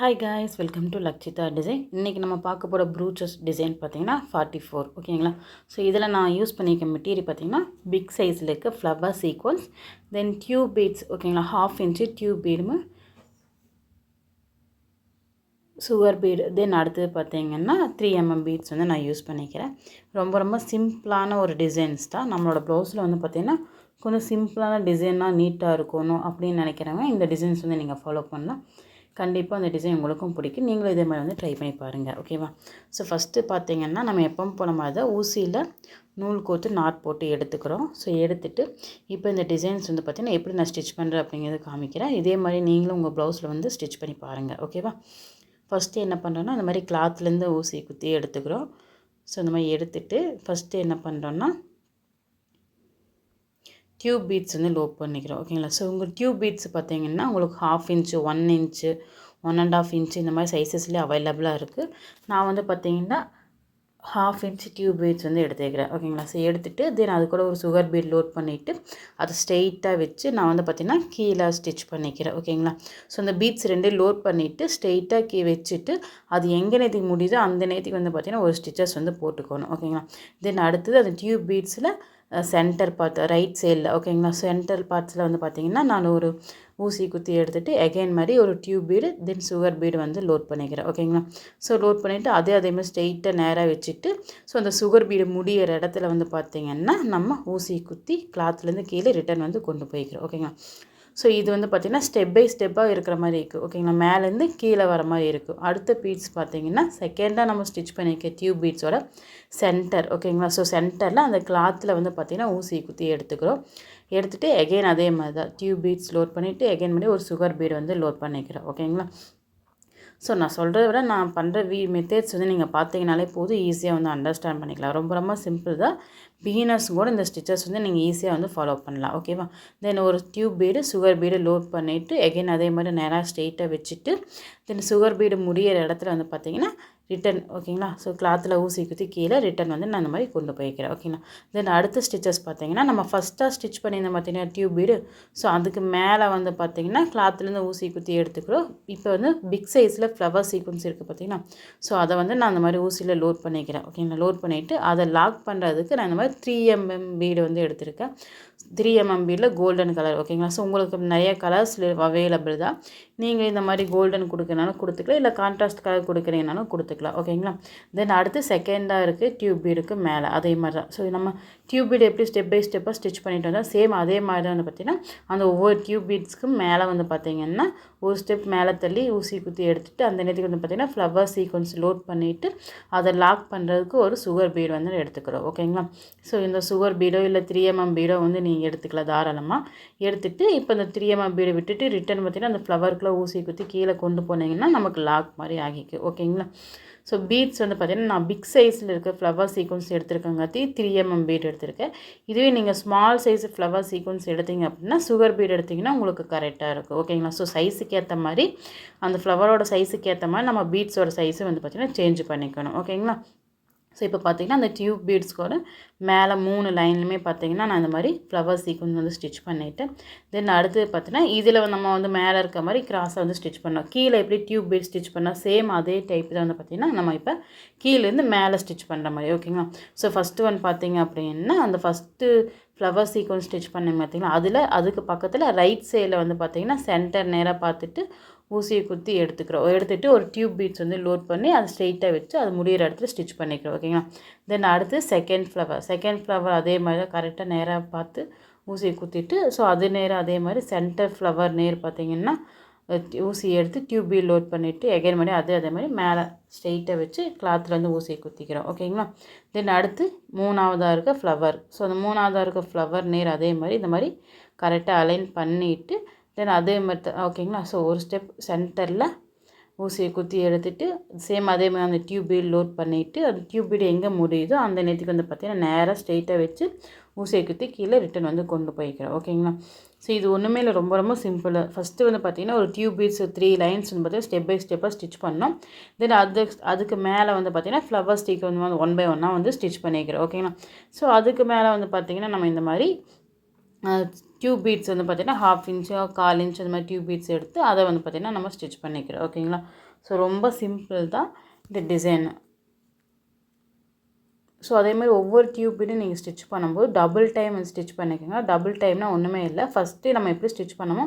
Hi guys, welcome to Lakshitha design. இன்றைக்கி நம்ம பார்க்க போகிற ப்ரூச்சஸ் டிசைன் பார்த்தீங்கன்னா 44 ஓகேங்களா. ஸோ இதில் நான் யூஸ் பண்ணியிருக்க மெட்டீரியல் பார்த்தீங்கன்னா பிக் சைஸில் இருக்க ஃப்ளவர் சீக்வன்ஸ், தென் டியூப் பீட்ஸ் ஓகேங்களா, 1/2 இன்ச்சு டியூப் பீடும் சுகர் பீடு, தென் அடுத்தது பார்த்தீங்கன்னா 3mm பீட்ஸ் வந்து நான் யூஸ் பண்ணிக்கிறேன். ரொம்ப சிம்பிளான ஒரு டிசைன்ஸ் தான். நம்மளோட ப்ளவுஸில் வந்து பார்த்திங்கன்னா கொஞ்சம் சிம்பிளான டிசைனாக நீட்டாக இருக்கணும் அப்படின்னு நினைக்கிறவங்க இந்த டிசைன்ஸ் வந்து நீங்கள் ஃபாலோ பண்ணலாம். கண்டிப்பாக அந்த டிசைன் உங்களுக்கும் பிடிக்கும். நீங்களும் இதே மாதிரி வந்து ட்ரை பண்ணி பாருங்கள் ஓகேவா. ஸோ ஃபஸ்ட்டு பார்த்தீங்கன்னா நம்ம எப்பவும் போன மாதிரி தான் ஊசியில் நூல் கோர்த்து நாட் போட்டு எடுத்துக்கிறோம். ஸோ எடுத்துகிட்டு இப்போ இந்த டிசைன்ஸ் வந்து பார்த்திங்கன்னா எப்படி நான் ஸ்டிச் பண்ணுறேன் அப்படிங்கிறது காமிக்கிறேன். இதே மாதிரி நீங்களும் உங்கள் ப்ளவுஸில் வந்து ஸ்டிச் பண்ணி பாருங்கள் ஓகேவா. ஃபஸ்ட்டு என்ன பண்ணுறோன்னா அந்த மாதிரி கிளாத்லேருந்து ஊசி குத்தி எடுத்துக்கிறோம். ஸோ இந்த மாதிரி எடுத்துகிட்டு ஃபஸ்ட்டு என்ன பண்ணுறோன்னா டியூப் பீட்ஸ் வந்து லோட் பண்ணிக்கிறோம் ஓகேங்களா. ஸோ உங்கள் டியூப் பீட்ஸ் பார்த்தீங்கன்னா உங்களுக்கு 1/2 இன்ச்சு 1 இன்ச்சு 1.5 இன்ச்சு இந்த மாதிரி சைஸஸ்லேயே அவைலபிளாக இருக்குது. நான் வந்து பார்த்தீங்கன்னா 1/2 இன்ச்சு டியூப் பீட்ஸ் வந்து எடுத்துக்கிறேன் ஓகேங்களா. ஸோ எடுத்துகிட்டு தென் அது கூட ஒரு சுகர் பீட் லோட் பண்ணிவிட்டு அதை ஸ்ட்ரெயிட்டாக வச்சு நான் வந்து பார்த்திங்கன்னா கீழே ஸ்டிச் பண்ணிக்கிறேன் ஓகேங்களா. ஸோ அந்த பீட்ஸ் ரெண்டையும் லோட் பண்ணிவிட்டு ஸ்ட்ரெயிட்டாக வச்சுட்டு அது எங்கே நேற்றுக்கு முடியுதோ அந்த நேற்றுக்கு வந்து பார்த்திங்கன்னா ஒரு ஸ்டிச்சஸ் வந்து போட்டுக்கணும் ஓகேங்களா. தென் அடுத்தது அந்த டியூப் பீட்ஸில் சென்டர் பார்ட் ரைட் சைடில் ஓகேங்களா. சென்டர் பார்ட்ஸில் வந்து பார்த்திங்கன்னா நான் ஒரு ஊசி குத்தி எடுத்துகிட்டு எகைன் மாதிரி ஒரு tube feed then sugar feed வந்து லோட் பண்ணிக்கிறேன் ஓகேங்களா. ஸோ லோட் பண்ணிவிட்டு அதேமாதிரி ஸ்ட்ரெயிட்டாக நேராக வச்சுட்டு ஸோ அந்த சுகர் பீடு முடிகிற இடத்துல வந்து பார்த்திங்கன்னா நம்ம ஊசி குத்தி கிளாத்லேருந்து கீழே ரிட்டன் வந்து கொண்டு போய்க்கிறோம் ஓகேங்களா. ஸோ இது வந்து பார்த்திங்கன்னா ஸ்டெப் பை ஸ்டெப்பாக இருக்கிற மாதிரி இருக்குது ஓகேங்களா. மேலேருந்து கீழே வர மாதிரி இருக்கும். அடுத்த பீட்ஸ் பார்த்திங்கன்னா செகண்டாக நம்ம ஸ்டிச் பண்ணியிருக்க டியூப் பீட்ஸோட சென்டர் ஓகேங்களா. ஸோ சென்டரில் அந்த கிளாத்தில் வந்து பார்த்திங்கன்னா ஊசி குத்தி எடுத்துக்கிறோம். எடுத்துகிட்டு எகெயின் அதே மாதிரி தான் டியூப் பீட்ஸ் லோட் பண்ணிவிட்டு எகெயின் பண்ணி ஒரு சுகர் பீடு வந்து லோட் பண்ணிக்கிறோம் ஓகேங்களா. ஸோ நான் சொல்கிறத விட நான் பண்ணுற மெத்தட்ஸ் வந்து நீங்கள் பார்த்தீங்கனாலே போதும், ஈஸியாக வந்து அண்டர்ஸ்டாண்ட் பண்ணிக்கலாம். ரொம்ப சிம்பிள் தான். பிகினர்ஸ் கூட இந்த ஸ்டிச்சஸ் வந்து நீங்கள் ஈஸியாக வந்து ஃபாலோ பண்ணலாம் ஓகேவா. தென் ஒரு tube feed sugar feed load பண்ணிவிட்டு எகைன் அதே மாதிரி நேராக ஸ்ட்ரெயிட்டாக வச்சுட்டு தென் சுகர் பீடு முடிகிற இடத்துல வந்து பார்த்திங்கன்னா ரிட்டன் ஓகேங்களா. ஸோ கிளாத்தில் ஊசி குத்தி கீழே ரிட்டன் வந்து நான் இந்த மாதிரி கொண்டு போய்க்கிறேன் ஓகேங்களா. தென் அடுத்த ஸ்டிச்சஸ் பார்த்திங்கன்னா நம்ம ஃபஸ்ட்டாக ஸ்டிச் பண்ணியிருந்தோம் பார்த்திங்கன்னா டியூப் பீடு. ஸோ அதுக்கு மேலே வந்து பார்த்திங்கன்னா கிளாத்துலேருந்து ஊசி குத்தி எடுத்துக்கிறோம். இப்போ வந்து பிக் சைஸில் ஃப்ளவர் சீக்வன்ஸ் இருக்குது பார்த்திங்கன்னா. ஸோ அதை வந்து நான் அந்த மாதிரி ஊசியில் லோட் பண்ணிக்கிறேன் ஓகேங்களா. லோட் பண்ணிவிட்டு அதை லாக் பண்ணுறதுக்கு நான் இந்த மாதிரி 3mm பீடு வந்து எடுத்திருக்கேன். 3mm பீடில் கோல்டன் கலர் ஓகேங்களா. ஸோ உங்களுக்கு நிறைய கலர்ஸ் அவைலபிள் தான். நீங்கள் இந்த மாதிரி கோல்டன் கொடுக்குறனாலும் கொடுத்துக்கலாம், இல்லை கான்ட்ராஸ்ட் கலர் கொடுக்குறீங்கனாலும் கொடுத்துக்கலாம் ஓகேங்களா. தென் அடுத்து செகண்டாக இருக்குது டியூப் பீடுக்கு மேலே அதே மாதிரி தான். ஸோ நம்ம டியூப் பீடு எப்படி ஸ்டெப் பை ஸ்டெப்பாக ஸ்டிச் பண்ணிட்டு வந்தால் சேம் அதே மாதிரி தான் வந்து பார்த்திங்கன்னா அந்த ஒவ்வொரு டியூப் பீட்ஸ்க்கும் மேலே வந்து பார்த்திங்கன்னா ஒரு ஸ்டெப் மேலே தள்ளி ஊசி குத்தி எடுத்துகிட்டு அந்த நேரத்துக்கு வந்து பார்த்திங்கன்னா ஃப்ளவர் சீக்வன்ஸ் லோட் பண்ணிவிட்டு அதை லாக் பண்ணுறதுக்கு ஒரு சுகர் பீடு வந்து எடுத்துக்கிறோம் ஓகேங்களா. ஸோ இந்த சுகர் பீடோ இல்லை 3mm பீடோ வந்து நீங்கள் எடுத்துக்கலாம் தாராளமாக. எடுத்துகிட்டு இப்போ இந்த 3mm பீடை விட்டுட்டு ரிட்டன் பார்த்திங்கன்னா அந்த ஃப்ளவருக்குள்ளே ஊசி குத்தி கீழே கொண்டு போனீங்கன்னா நமக்கு லாக் மாதிரி ஆகிக்கும் ஓகேங்களா. ஸோ பீட்ஸ் வந்து பார்த்திங்கன்னா நான் பிக் சைஸில் இருக்க ஃப்ளவர் சீக்வன்ஸ் எடுத்துருக்கங்காட்டி 3mm பீட் எடுத்திருக்கேன். இதுவே நீங்கள் ஸ்மால் சைஸ் ஃப்ளவர் சீக்வன்ஸ் எடுத்தீங்க அப்படின்னா சுகர் பீட் எடுத்திங்கன்னா உங்களுக்கு கரெக்டாக இருக்கும் ஓகேங்களா. ஸோ சைஸுக்கு ஏற்ற மாதிரி அந்த ஃப்ளவரோட சைஸுக்கு ஏற்ற மாதிரி நம்ம பீட்ஸோட சைஸை வந்து பார்த்திங்கன்னா சேஞ்ச் பண்ணிக்கணும் ஓகேங்களா. ஸோ இப்போ பார்த்திங்கன்னா அந்த டியூப் பீட்ஸ்கோட மேலே 3 லைன்லையுமே பார்த்திங்கன்னா நான் இந்த மாதிரி ஃப்ளவர் சீக்வன்ஸ் வந்து ஸ்டிச் பண்ணிவிட்டேன். தென் அடுத்து பார்த்திங்கன்னா இதில் நம்ம வந்து மேலே இருக்க மாதிரி கிராஸாக வந்து ஸ்டிச் பண்ணோம். கீழே எப்படி டியூப் பீட் ஸ்டிச் பண்ணோம் சேம் அதே டைப் தான் வந்து பார்த்திங்கன்னா நம்ம இப்போ கீழேருந்து மேலே ஸ்டிச் பண்ணுற மாதிரி ஓகேங்களா. ஸோ ஃபஸ்ட்டு ஒன் பார்த்திங்க அப்படின்னா அந்த ஃபஸ்ட்டு ஃப்ளவர் சீக்வன்ஸ் ஸ்டிச் பண்ணேன் பார்த்திங்கன்னா அதுக்கு பக்கத்தில் ரைட் சைடில் வந்து பார்த்திங்கன்னா சென்டர் நேராக பார்த்துட்டு ஊசியை குத்தி எடுத்துகிட்டு ஒரு டியூப் பீட்ஸ் வந்து லோட் பண்ணி அதை ஸ்ட்ரெயிட்டாக வச்சு அது முடிகிற இடத்துல ஸ்டிச் பண்ணிக்கிறோம் ஓகேங்களா. தென் அடுத்து செகண்ட் ஃப்ளவர் அதே மாதிரி தான் கரெக்டாக நேராக பார்த்து ஊசியை குத்திட்டு ஸோ அது நேராக அதே மாதிரி சென்டர் ஃப்ளவர் பார்த்திங்கன்னா ஊசி எடுத்து டியூப் பீட் லோட் பண்ணிவிட்டு எகைன் பண்ணி அதே மாதிரி மேலே ஸ்ட்ரெயிட்டாக வச்சு கிளாத்தில் வந்து ஊசியை குத்திக்கிறோம் ஓகேங்களா. தென் அடுத்து மூணாவதாக இருக்க ஃப்ளவர். ஸோ அந்த மூணாவதாக இருக்க ஃப்ளவர் அதே மாதிரி இந்த மாதிரி கரெக்டாக அலைன் பண்ணிவிட்டு தென் அதே மாதிரி ஓகேங்களா. ஸோ ஒரு ஸ்டெப் சென்டரில் ஊசியை குத்தி எடுத்துகிட்டு சேம் அதே மாதிரி அந்த டியூப் பீட் லோட் பண்ணிவிட்டு அந்த டியூப் பீடு எங்கே முடியுதோ அந்த நேரத்துக்கு வந்து பார்த்திங்கன்னா நேராக ஸ்ட்ரெயிட்டாக வச்சு ஊசியை குத்தி கீழே ரிட்டன் வந்து கொண்டு போய்க்கிறோம் ஓகேங்களா. ஸோ இது ஒன்றுமே இல்லை, ரொம்ப சிம்பிள். ஃபஸ்ட்டு வந்து பார்த்திங்கன்னா ஒரு டியூப் பீட்ஸ் 3 லைன்ஸ் வந்து பார்த்திங்கன்னா ஸ்டெப் பை ஸ்டெப்பாக ஸ்டிச் பண்ணோம். தென் அதுக்கு மேலே வந்து பார்த்திங்கன்னா ஃப்ளவர் ஸ்டிக் வந்து 1 by 1 வந்து ஸ்டிச் பண்ணிக்கிறோம் ஓகேங்களா. ஸோ அதுக்கு மேலே வந்து பார்த்திங்கன்னா நம்ம இந்த மாதிரி டியூப் பீட்ஸ் வந்து பார்த்திங்கன்னா 1/2 இன்ச்சு 1/4 இன்ச் அந்த மாதிரி டியூப் பீட்ஸ் எடுத்து அதை வந்து பார்த்திங்கன்னா நம்ம ஸ்டிச் பண்ணிக்கிறோம் ஓகேங்களா. ஸோ ரொம்ப சிம்பிள் தான் இந்த டிசைனு. ஸோ அதேமாதிரி ஒவ்வொரு டியூப் பீட்டும் நீங்கள் ஸ்டிச் பண்ணும்போது டபுள் டைம் வந்து ஸ்டிச் பண்ணிக்கோங்க. டபுள் டைம்னால் ஒன்றுமே இல்லை, ஃபஸ்ட்டு நம்ம எப்படி ஸ்டிச் பண்ணமோ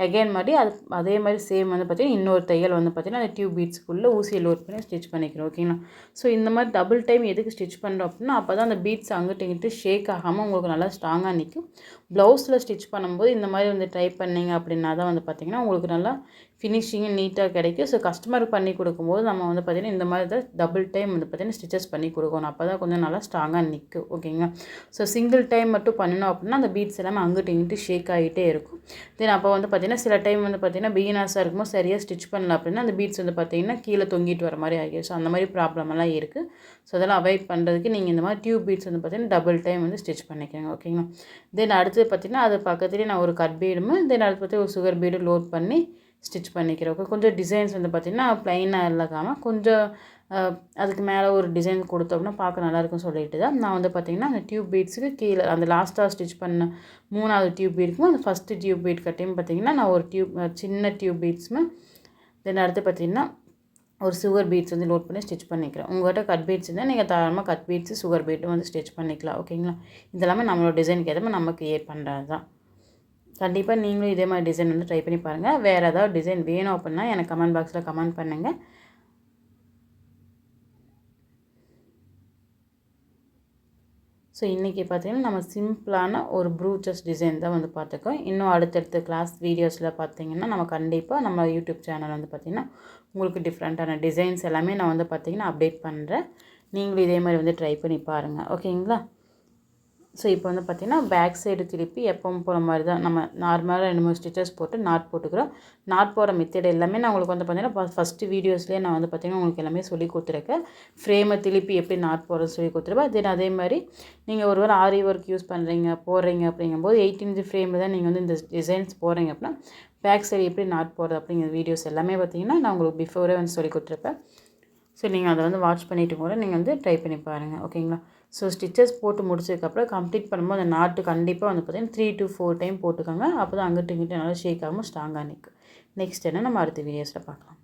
அகைன் மாதிரி அதே மாதிரி சேம் வந்து பார்த்திங்கன்னா இன்னொரு தையல் வந்து பார்த்திங்கன்னா அந்த டியூப் பீட்ஸ்க்குள்ளே ஊசியை லோட் பண்ணி ஸ்டிச் பண்ணிக்கிறோம். ஓகேங்களா? ஸோ இந்த மாதிரி டபுள் டைம் எதுக்கு ஸ்டிச் பண்ணுறோம் அப்படின்னா அப்போ தான் அந்த பீட்ஸ் அங்கிட்டு இங்கிட்டு ஷேக் ஆகாமல் உங்களுக்கு நல்லா ஸ்ட்ராங்காக நிற்கும். ப்ளவுஸில் ஸ்டிச் பண்ணும்போது இந்த மாதிரி வந்து ட்ரை பண்ணிங்க அப்படின்னா தான் வந்து பார்த்திங்கன்னா உங்களுக்கு நல்லா ஃபினிஷிங்கும் நீட்டாக கிடைக்கும். ஸோ கஸ்டமருக்கு பண்ணி கொடுக்கும்போது நம்ம வந்து பார்த்திங்கன்னா இந்த மாதிரி தான் டபுள் டைம் வந்து பார்த்திங்கன்னா ஸ்டிச்சஸ் பண்ணி கொடுக்கணும். அப்போ தான் கொஞ்சம் நல்லா ஸ்ட்ராங்காக நிற்கும். ஓகேங்களா? ஸோ சிங்கிள் டைம் மட்டும் பண்ணணும் அப்படின்னா அந்த பீட்ஸ் எல்லாமே அங்கிட்டு இங்கிட்டு ஷேக் ஆகிட்டே இருக்கும். தென் அப்போ வந்து பார்த்திங்கன்னா சில டைம் வந்து பார்த்திங்கன்னா பிகினர்ஸாக இருக்கும்போது சரியாக ஸ்டிச் பண்ணல அப்படின்னா அந்த பீட்ஸ் வந்து பார்த்திங்கன்னா கீழே தொங்கிட்டு வர மாதிரி ஆகிடும். ஸோ அந்த மாதிரி ப்ராப்ளம் எல்லாம் இருக்குது. ஸோ அதெல்லாம் அவாய்ட் பண்ணுறதுக்கு நீங்கள் இந்த மாதிரி டியூப் பீட்ஸ் வந்து பார்த்திங்கன்னா டபுள் டைம் வந்து ஸ்டிச் பண்ணிக்கோங்க. ஓகேங்களா? தென் அடுத்து பார்த்திங்கன்னா அது பக்கத்துலேயே நான் ஒரு கட் பீடும் தென் அடுத்து பார்த்து ஒரு சுகர் பீடும் லோட் பண்ணி ஸ்டிச் பண்ணிக்கிறேன். ஓகே, கொஞ்சம் டிசைன்ஸ் வந்து பார்த்திங்கன்னா ப்ளைனாக இல்லாமல் கொஞ்சம் அதுக்கு மேலே ஒரு டிசைன் கொடுத்தோம்னா பார்க்க நல்லாயிருக்கும் சொல்லிட்டு தான் நான் வந்து பார்த்திங்கன்னா அந்த டியூப் பீட்ஸுக்கு கீழே அந்த லாஸ்ட்டாக ஸ்டிச் பண்ண 3வது டியூப் பீட்க்கும் அந்த ஃபஸ்ட்டு டியூப் பீட் கட்டையும் பார்த்திங்கன்னா நான் ஒரு சின்ன டியூப் பீட்ஸுமே தென் அடுத்து பார்த்திங்கன்னா ஒரு சுகர் பீட்ஸ் வந்து லோட் பண்ணி ஸ்டிச் பண்ணிக்கிறேன். உங்கள்கிட்ட கட் பீட்ஸ் இருந்தால் நீங்கள் தாராளமாக கட் பீட்ஸு சுகர் பீட்டும் வந்து ஸ்டிச் பண்ணிக்கலாம். ஓகேங்களா? இதெல்லாமே நம்மளோட டிசைனுக்கு ஏற்ற மாதிரி நம்ம க்ரியேட் பண்ணுறது தான். கண்டிப்பாக நீங்களும் இதே மாதிரி டிசைன் வந்து ட்ரை பண்ணி பாருங்கள். வேறு ஏதாவது டிசைன் வேணும் அப்படின்னா எனக்கு கமெண்ட் பாக்ஸில் கமெண்ட் பண்ணுங்கள். ஸோ இன்றைக்கி பார்த்திங்கன்னா நம்ம சிம்பிளான ஒரு ப்ரூச்சஸ் டிசைன் தான் வந்து பார்த்துக்கோம். இன்னும் அடுத்தடுத்த கிளாஸ் வீடியோஸில் பார்த்திங்கன்னா நம்ம கண்டிப்பாக நம்ம யூடியூப் சேனல் வந்து பார்த்திங்கன்னா உங்களுக்கு டிஃப்ரெண்ட்டான டிசைன்ஸ் எல்லாமே நான் வந்து பார்த்திங்கன்னா அப்டேட் பண்ணுறேன். நீங்களும் இதே மாதிரி வந்து ட்ரை பண்ணி பாருங்கள். ஓகேங்களா? ஸோ இப்போ வந்து பார்த்திங்கன்னா பேக் சைடு திருப்பி எப்பவும் போகிற மாதிரி தான் நம்ம நார்மலாக 2-3 ஸ்டிச்சஸ் போட்டு நாட் போட்டுக்கிறோம். நாட் போகிற மெத்தட் எல்லாமே நான் உங்களுக்கு வந்து பார்த்திங்கன்னா ஃபஸ்ட்டு வீடியோஸ்லேயே நான் வந்து பார்த்திங்கன்னா உங்களுக்கு எல்லாமே சொல்லி கொடுத்துருக்கேன். ஃப்ரேமை திருப்பி எப்படி நாட் போடுறது சொல்லி கொடுத்துருப்பேன். தென் அதே மாதிரி நீங்கள் ஒரு வேளை ஆரி ஒர்க் யூஸ் போடுறீங்க அப்படிங்கும்போது 8 இன்ச் ஃப்ரேமில் தான் நீங்கள் வந்து இந்த டிசைன்ஸ் போடுறீங்க அப்படின்னா பேக் சைடு எப்படி நாட் போடுறது அப்படிங்கிற வீடியோஸ் எல்லாமே பார்த்திங்கன்னா நான் உங்களுக்கு பிஃபோரே வந்து சொல்லி கொடுத்துருப்பேன். ஸோ நீங்கள் அதை வந்து வாட்ச் பண்ணிவிட்டு கூட நீங்கள் வந்து ட்ரை பண்ணி பாருங்கள். ஓகேங்களா? ஸோ ஸ்டிச்சஸ் போட்டு முடிச்சதுக்கப்புறம் கம்ப்ளீட் பண்ணும்போது அந்த நாட்டு கண்டிப்பாக வந்து பார்த்திங்கன்னா 3 to 4 டைம் போட்டுக்கோங்க. அப்போ தான் அங்கிட்டு இங்கிட்டு நல்லா ஷேக் ஆகாமல் ஸ்ட்ராங்காக நிற்கும். நெக்ஸ்ட் என்ன நம்ம அடுத்த வீடியோஸில் பார்க்கலாம்.